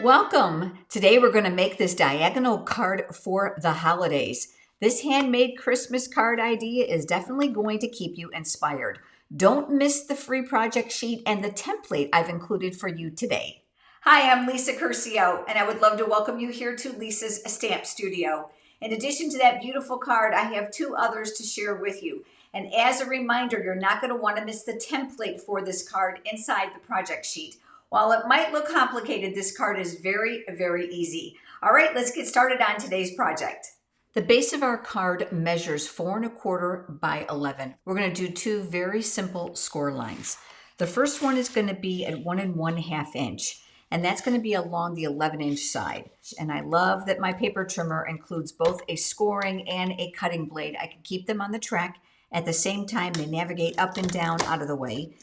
Welcome! Today we're going to make this diagonal card for the holidays. This handmade Christmas card idea is definitely going to keep you inspired. Don't miss the free project sheet and the template I've included for you today. Hi, I'm Lisa Curcio, and I would love to welcome you here to Lisa's Stamp Studio. In addition to that beautiful card, I have two others to share with you. And as a reminder, you're not going to want to miss the template for this card inside the project sheet. While it might look complicated, this card is very, very easy. All right, let's get started on today's project. The base of our card measures 4¼ by 11. We're going to do two very simple score lines. The first one is going to be at 1½ inch, and that's going to be along the 11-inch side. And I love that my paper trimmer includes both a scoring and a cutting blade. I can keep them on the track. At the same time, they navigate up and down out of the way.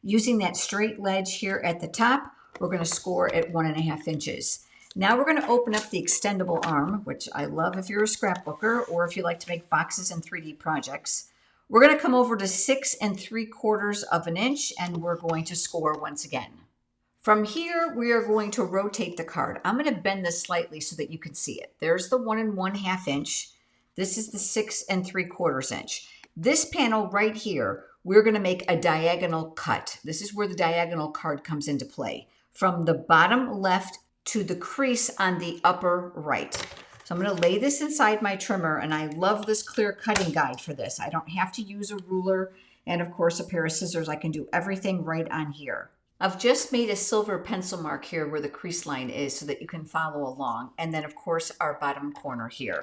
Using that straight ledge here at the top, we're going to score at 1½ inches. Now we're going to open up the extendable arm, which I love if you're a scrapbooker or if you like to make boxes and 3D projects. We're going to come over to 6¾ inch and we're going to score once again. From here, we are going to rotate the card. I'm going to bend this slightly so that you can see it. There's the 1½ inch. This is the 6¾ inch. This panel right here, we're going to make a diagonal cut. This is where the diagonal card comes into play. From the bottom left to the crease on the upper right. So I'm going to lay this inside my trimmer, and I love this clear cutting guide for this. I don't have to use a ruler and of course a pair of scissors. I can do everything right on here. I've just made a silver pencil mark here where the crease line is so that you can follow along. And then of course our bottom corner here.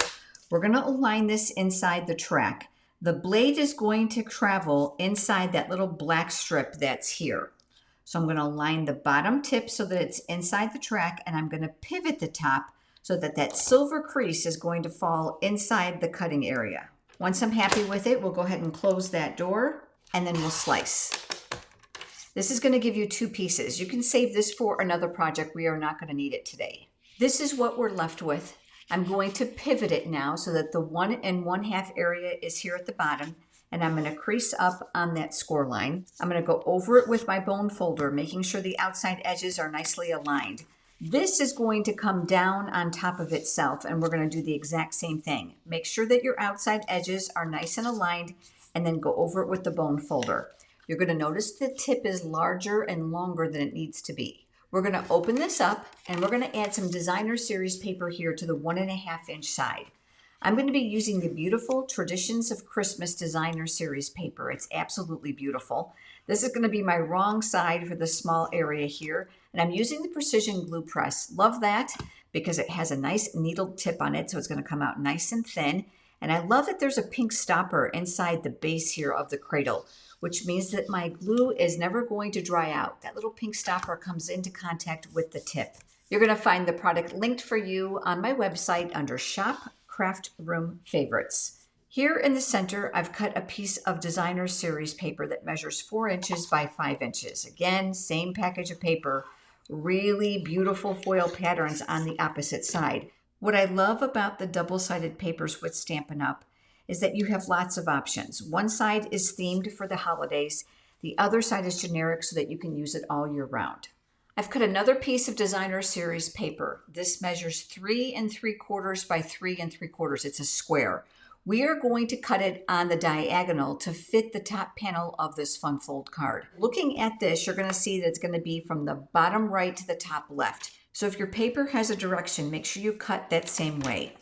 We're going to align this inside the track. The blade is going to travel inside that little black strip that's here. So I'm going to align the bottom tip so that it's inside the track, and I'm going to pivot the top so that that silver crease is going to fall inside the cutting area. Once I'm happy with it, we'll go ahead and close that door, and then we'll slice. This is going to give you two pieces. You can save this for another project. We are not going to need it today. This is what we're left with. I'm going to pivot it now so that the 1½ area is here at the bottom, and I'm going to crease up on that score line. I'm going to go over it with my bone folder, making sure the outside edges are nicely aligned. This is going to come down on top of itself, and we're going to do the exact same thing. Make sure that your outside edges are nice and aligned, and then go over it with the bone folder. You're going to notice the tip is larger and longer than it needs to be. We're going to open this up, and we're going to add some designer series paper here to the 1½ inch side. I'm going to be using the beautiful Traditions of Christmas designer series paper. It's absolutely beautiful. This is going to be my wrong side for the small area here, and I'm using the precision glue press. Love that because it has a nice needle tip on it, so it's going to come out nice and thin. And I love that there's a pink stopper inside the base here of the cradle, which means that my glue is never going to dry out. That little pink stopper comes into contact with the tip. You're going to find the product linked for you on my website under Shop Craft Room Favorites. Here in the center, I've cut a piece of designer series paper that measures 4 inches by 5 inches. Again, same package of paper, really beautiful foil patterns on the opposite side. What I love about the double-sided papers with Stampin' Up! Is that you have lots of options. One side is themed for the holidays. The other side is generic so that you can use it all year round. I've cut another piece of designer series paper. This measures 3¾ by 3¾ It's a square. We are going to cut it on the diagonal to fit the top panel of this fun fold card. Looking at this, you're going to see that it's going to be from the bottom right to the top left. So if your paper has a direction, make sure you cut that same way.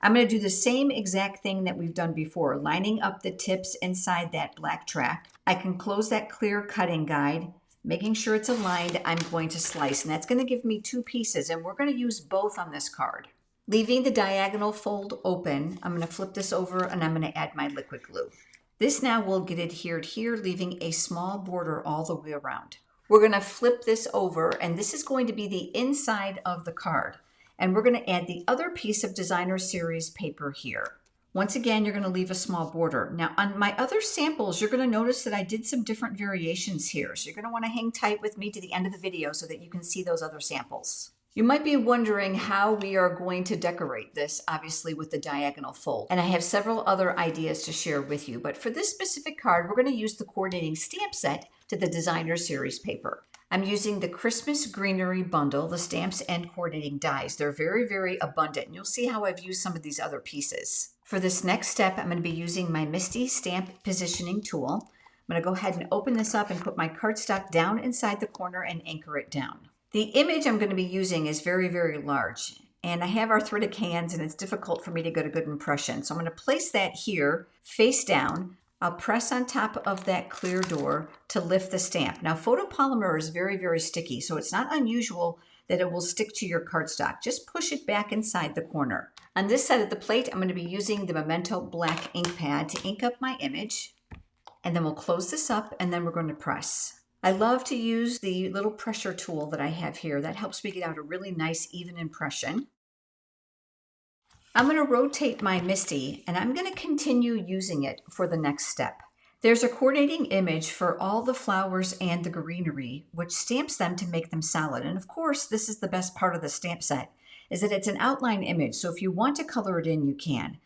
I'm going to do the same exact thing that we've done before, lining up the tips inside that black track. I can close that clear cutting guide, making sure it's aligned. I'm going to slice, and that's going to give me two pieces, and we're going to use both on this card. Leaving the diagonal fold open, I'm going to flip this over, and I'm going to add my liquid glue. This now will get adhered here, leaving a small border all the way around. We're going to flip this over, and this is going to be the inside of the card. And we're going to add the other piece of designer series paper here. Once again, you're going to leave a small border. Now on my other samples, you're going to notice that I did some different variations here. So you're going to want to hang tight with me to the end of the video so that you can see those other samples. You might be wondering how we are going to decorate this, obviously with the diagonal fold. And I have several other ideas to share with you. But for this specific card, we're going to use the coordinating stamp set to the designer series paper. I'm using the Christmas Greenery Bundle, the stamps and coordinating dies. They're very, very abundant, and you'll see how I've used some of these other pieces. For this next step, I'm going to be using my Misty Stamp Positioning Tool. I'm going to go ahead and open this up and put my cardstock down inside the corner and anchor it down. The image I'm going to be using is very, very large, and I have arthritic hands and it's difficult for me to get a good impression. So I'm going to place that here, face down. I'll press on top of that clear door to lift the stamp. Now, photopolymer is very, very sticky, so it's not unusual that it will stick to your cardstock. Just push it back inside the corner. On this side of the plate, I'm going to be using the Memento black ink pad to ink up my image. And then we'll close this up and then we're going to press. I love to use the little pressure tool that I have here. That helps me get out a really nice, even impression. I'm going to rotate my Misty and I'm going to continue using it for the next step. There's a coordinating image for all the flowers and the greenery, which stamps them to make them solid. And of course, this is the best part of the stamp set, is that it's an outline image. So if you want to color it in, you can.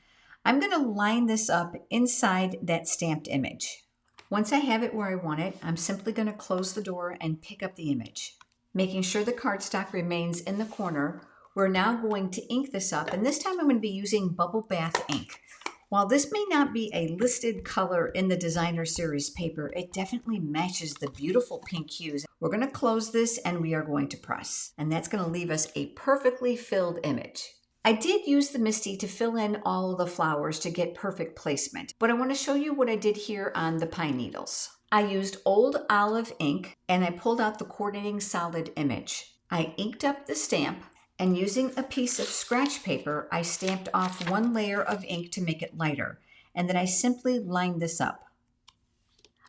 I'm going to line this up inside that stamped image. Once I have it where I want it, I'm simply going to close the door and pick up the image. Making sure the cardstock remains in the corner, we're now going to ink this up, and this time I'm going to be using Bubble Bath ink. While this may not be a listed color in the Designer Series paper, it definitely matches the beautiful pink hues. We're going to close this and we are going to press, and that's going to leave us a perfectly filled image. I did use the Misty to fill in all of the flowers to get perfect placement, but I want to show you what I did here on the pine needles. I used Old Olive ink and I pulled out the coordinating solid image. I inked up the stamp, and using a piece of scratch paper, I stamped off one layer of ink to make it lighter, and then I simply lined this up.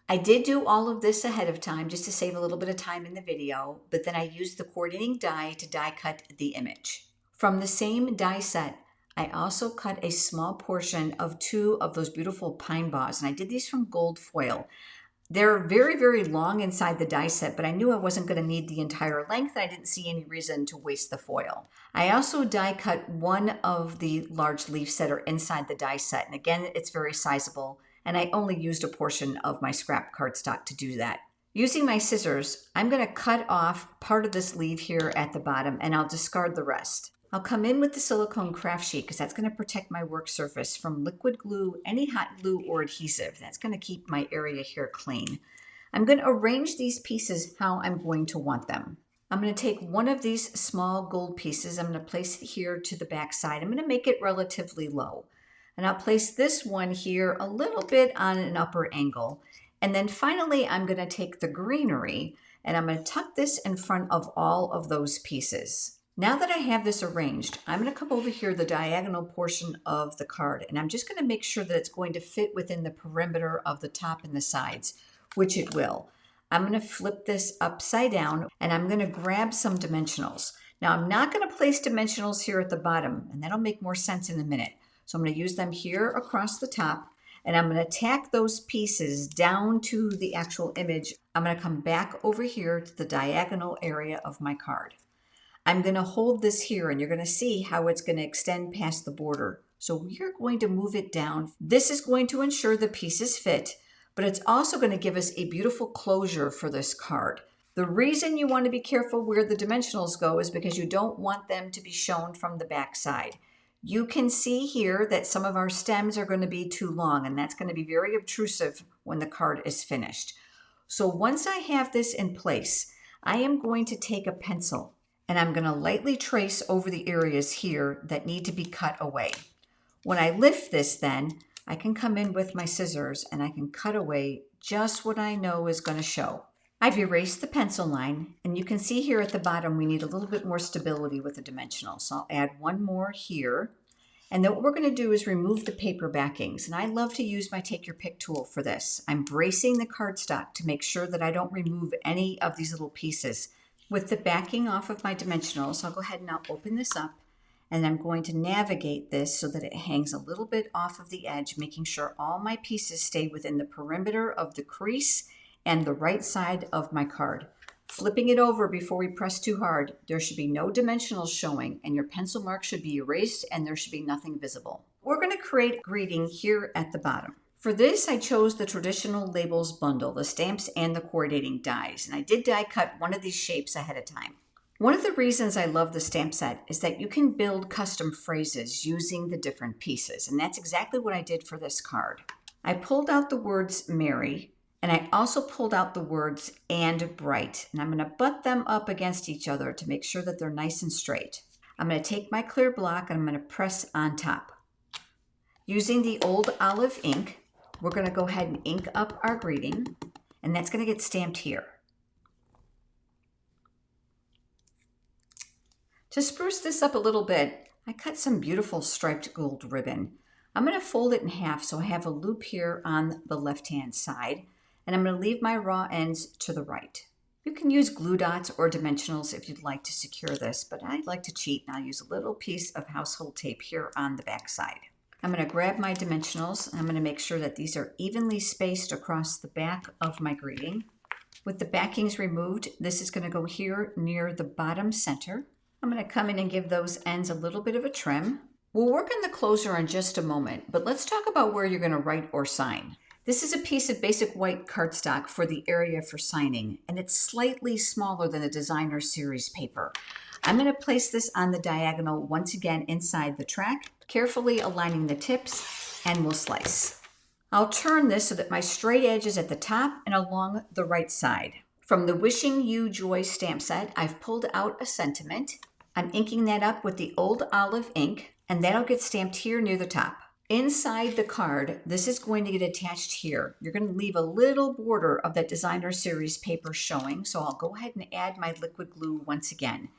I did do all of this ahead of time just to save a little bit of time in the video, but then I used the coordinating die to die cut the image. From the same die set, I also cut a small portion of 2 of those beautiful pine boughs, and I did these from gold foil. They're very, very long inside the die set, but I knew I wasn't going to need the entire length, and I didn't see any reason to waste the foil. I also die cut one of the large leaves that are inside the die set, and again, it's very sizable, and I only used a portion of my scrap cardstock to do that. Using my scissors, I'm going to cut off part of this leaf here at the bottom, and I'll discard the rest. I'll come in with the silicone craft sheet because that's going to protect my work surface from liquid glue, any hot glue, or adhesive. That's going to keep my area here clean. I'm going to arrange these pieces how I'm going to want them. I'm going to take one of these small gold pieces. I'm going to place it here to the back side. I'm going to make it relatively low. And I'll place this one here a little bit on an upper angle. And then finally, I'm going to take the greenery and I'm going to tuck this in front of all of those pieces. Now that I have this arranged, I'm going to come over here, the diagonal portion of the card, and I'm just going to make sure that it's going to fit within the perimeter of the top and the sides, which it will. I'm going to flip this upside down, and I'm going to grab some dimensionals. Now, I'm not going to place dimensionals here at the bottom, and that'll make more sense in a minute. So I'm going to use them here across the top, and I'm going to tack those pieces down to the actual image. I'm going to come back over here to the diagonal area of my card. I'm going to hold this here and you're going to see how it's going to extend past the border. So we are going to move it down. This is going to ensure the pieces fit, but it's also going to give us a beautiful closure for this card. The reason you want to be careful where the dimensionals go is because you don't want them to be shown from the back side. You can see here that some of our stems are going to be too long, and that's going to be very obtrusive when the card is finished. So once I have this in place, I am going to take a pencil and I'm going to lightly trace over the areas here that need to be cut away. When I lift this then, I can come in with my scissors and I can cut away just what I know is going to show. I've erased the pencil line, and you can see here at the bottom we need a little bit more stability with the dimensional. So I'll add one more here. And then what we're going to do is remove the paper backings. And I love to use my Take Your Pick tool for this. I'm bracing the cardstock to make sure that I don't remove any of these little pieces. With the backing off of my dimensionals, I'll go ahead and I'll open this up, and I'm going to navigate this so that it hangs a little bit off of the edge, making sure all my pieces stay within the perimeter of the crease and the right side of my card. Flipping it over before we press too hard, there should be no dimensionals showing, and your pencil mark should be erased and there should be nothing visible. We're going to create a greeting here at the bottom. For this, I chose the traditional labels bundle, the stamps and the coordinating dies, and I did die cut one of these shapes ahead of time. One of the reasons I love the stamp set is that you can build custom phrases using the different pieces, and that's exactly what I did for this card. I pulled out the words Merry, and I also pulled out the words and bright, and I'm going to butt them up against each other to make sure that they're nice and straight. I'm going to take my clear block and I'm going to press on top. Using the old olive ink, we're going to go ahead and ink up our greeting, and that's going to get stamped here. To spruce this up a little bit, I cut some beautiful striped gold ribbon. I'm going to fold it in half so I have a loop here on the left-hand side, and I'm going to leave my raw ends to the right. You can use glue dots or dimensionals if you'd like to secure this, but I like to cheat and I'll use a little piece of household tape here on the back side. I'm going to grab my dimensionals and I'm going to make sure that these are evenly spaced across the back of my greeting. With the backings removed, this is going to go here near the bottom center. I'm going to come in and give those ends a little bit of a trim. We'll work on the closure in just a moment, but let's talk about where you're going to write or sign. This is a piece of basic white cardstock for the area for signing, and it's slightly smaller than the designer series paper. I'm going to place this on the diagonal once again inside the track, carefully aligning the tips, and we'll slice. I'll turn this so that my straight edge is at the top and along the right side. From the Wishing You Joy stamp set, I've pulled out a sentiment. I'm inking that up with the old olive ink, and that'll get stamped here near the top. Inside the card, this is going to get attached here. You're going to leave a little border of that designer series paper showing, so I'll go ahead and add my liquid glue once again.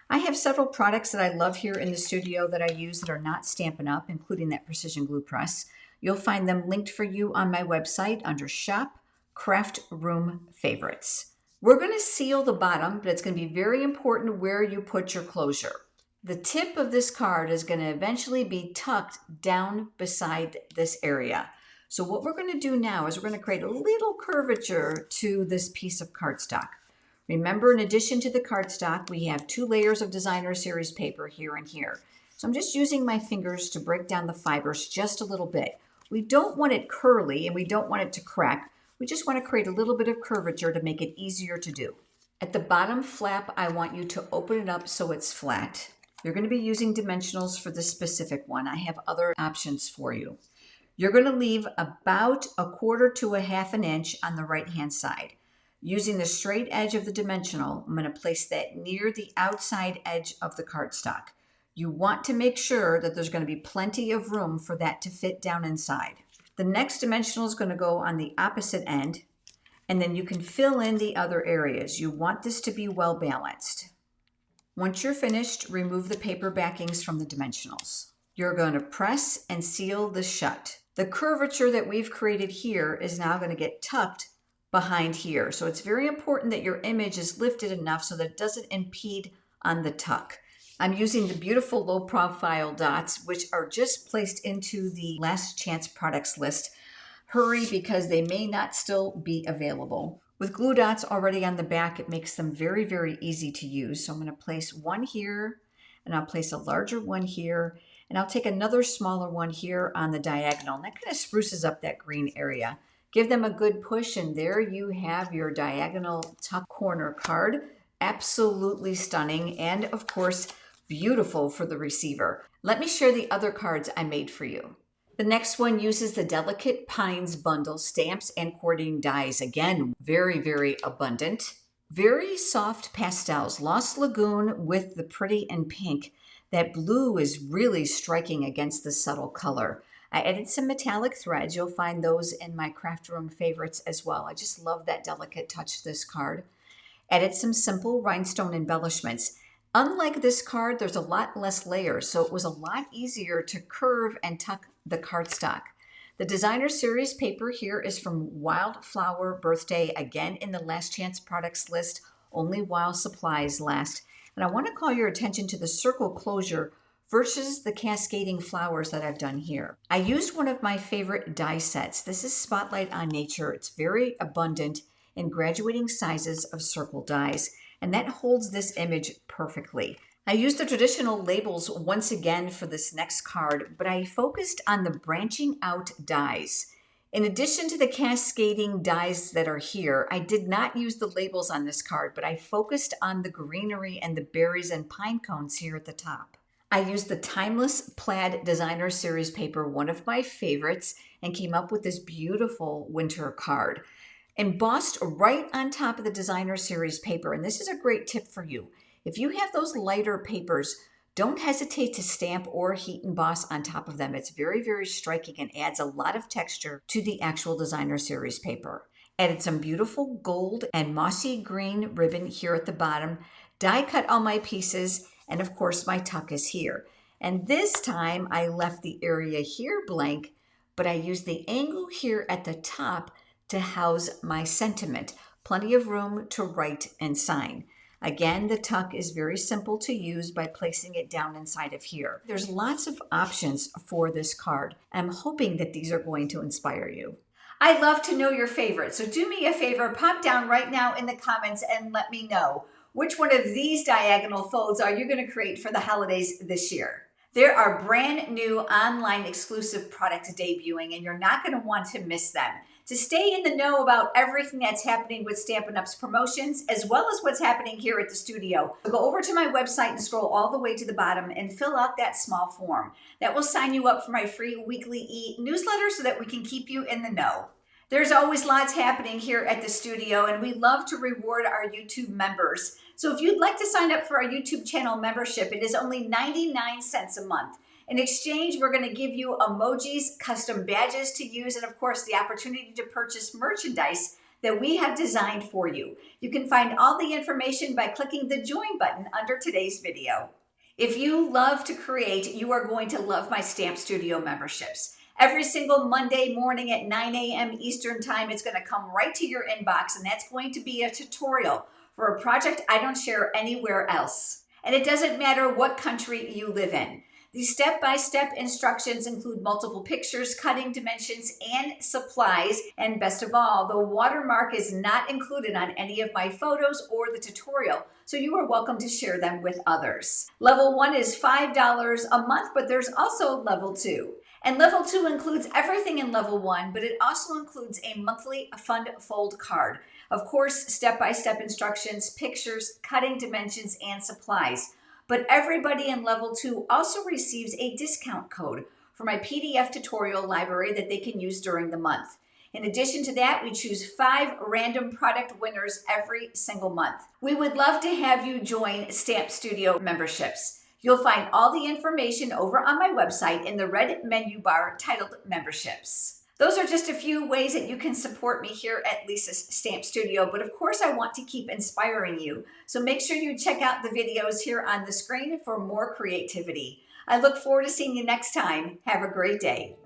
I have several products that I love here in the studio that I use that are not Stampin' Up, including that precision glue press. You'll find them linked for you on my website under Shop Craft Room Favorites. We're going to seal the bottom, but it's going to be very important where you put your closure. The tip of this card is going to eventually be tucked down beside this area. So what we're going to do now is we're going to create a little curvature to this piece of cardstock. Remember, in addition to the cardstock, we have 2 layers of designer series paper here and here. So I'm just using my fingers to break down the fibers just a little bit. We don't want it curly and we don't want it to crack. We just want to create a little bit of curvature to make it easier to do. At the bottom flap, I want you to open it up so it's flat. You're going to be using dimensionals for this specific one. I have other options for you. You're going to leave about 1/4 to 1/2 inch on the right-hand side. Using the straight edge of the dimensional, I'm going to place that near the outside edge of the cardstock. You want to make sure that there's going to be plenty of room for that to fit down inside. The next dimensional is going to go on the opposite end, and then you can fill in the other areas. You want this to be well balanced. Once you're finished, remove the paper backings from the dimensionals. You're going to press and seal this shut. The curvature that we've created here is now going to get tucked behind here. So it's very important that your image is lifted enough so that it doesn't impede on the tuck. I'm using the beautiful low profile dots, which are just placed into the last chance products list. Hurry, because they may not still be available. With glue dots already on the back, it makes them very, very easy to use. So I'm going to place one here, and I'll place a larger one here, and I'll take another smaller one here on the diagonal. And that kind of spruces up that green area. Give them a good push, and there you have your diagonal tuck corner card. Absolutely stunning, and of course, beautiful for the receiver. Let me share the other cards I made for you. The next one uses the Delicate Pines bundle stamps and coordinating dies. Again, very, very abundant. Very soft pastels. Lost Lagoon with the pretty and pink. That blue is really striking against the subtle color. I added some metallic threads. You'll find those in my craft room favorites as well. I just love that delicate touch to this card. Added some simple rhinestone embellishments. Unlike this card, there's a lot less layers, so it was a lot easier to curve and tuck the cardstock. The designer series paper here is from Wildflower Birthday, again in the last chance products list, only while supplies last. And I want to call your attention to the circle closure versus the cascading flowers that I've done here. I used one of my favorite die sets. This is Spotlight on Nature. It's very abundant in graduating sizes of circle dies, and that holds this image perfectly. I used the traditional labels once again for this next card, but I focused on the branching out dies. In addition to the cascading dies that are here, I did not use the labels on this card, but I focused on the greenery and the berries and pine cones here at the top. I used the Timeless Plaid Designer Series paper, one of my favorites, and came up with this beautiful winter card. Embossed right on top of the Designer Series paper, and this is a great tip for you. If you have those lighter papers, don't hesitate to stamp or heat emboss on top of them. It's very, very striking and adds a lot of texture to the actual Designer Series paper. Added some beautiful gold and mossy green ribbon here at the bottom. Die cut all my pieces, and of course my tuck is here. And this time I left the area here blank, but I used the angle here at the top to house my sentiment. Plenty of room to write and sign. Again, the tuck is very simple to use by placing it down inside of here. There's lots of options for this card. I'm hoping that these are going to inspire you. I'd love to know your favorites, so do me a favor, pop down right now in the comments and let me know which one of these diagonal folds are you going to create for the holidays this year. There are brand new online exclusive products debuting, and you're not going to want to miss them. To stay in the know about everything that's happening with Stampin' Up's promotions, as well as what's happening here at the studio, go over to my website and scroll all the way to the bottom and fill out that small form. That will sign you up for my free weekly e-newsletter so that we can keep you in the know. There's always lots happening here at the studio, and we love to reward our YouTube members. So if you'd like to sign up for our YouTube channel membership, it is only 99 cents a month. In exchange, we're going to give you emojis, custom badges to use, and of course, the opportunity to purchase merchandise that we have designed for you. You can find all the information by clicking the join button under today's video. If you love to create, you are going to love my Stamp Studio memberships. Every single Monday morning at 9 a.m. Eastern Time, it's going to come right to your inbox, and that's going to be a tutorial for a project I don't share anywhere else. And it doesn't matter what country you live in. These step-by-step instructions include multiple pictures, cutting dimensions, and supplies. And best of all, the watermark is not included on any of my photos or the tutorial, so you are welcome to share them with others. Level 1 is $5 a month, but there's also Level 2. And Level 2 includes everything in Level 1, but it also includes a monthly fund fold card. Of course, step-by-step instructions, pictures, cutting dimensions, and supplies. But everybody in Level 2 also receives a discount code for my PDF tutorial library that they can use during the month. In addition to that, we choose 5 random product winners every single month. We would love to have you join Stamp Studio memberships. You'll find all the information over on my website in the red menu bar titled Memberships. Those are just a few ways that you can support me here at Lisa's Stamp Studio, but of course I want to keep inspiring you. So make sure you check out the videos here on the screen for more creativity. I look forward to seeing you next time. Have a great day.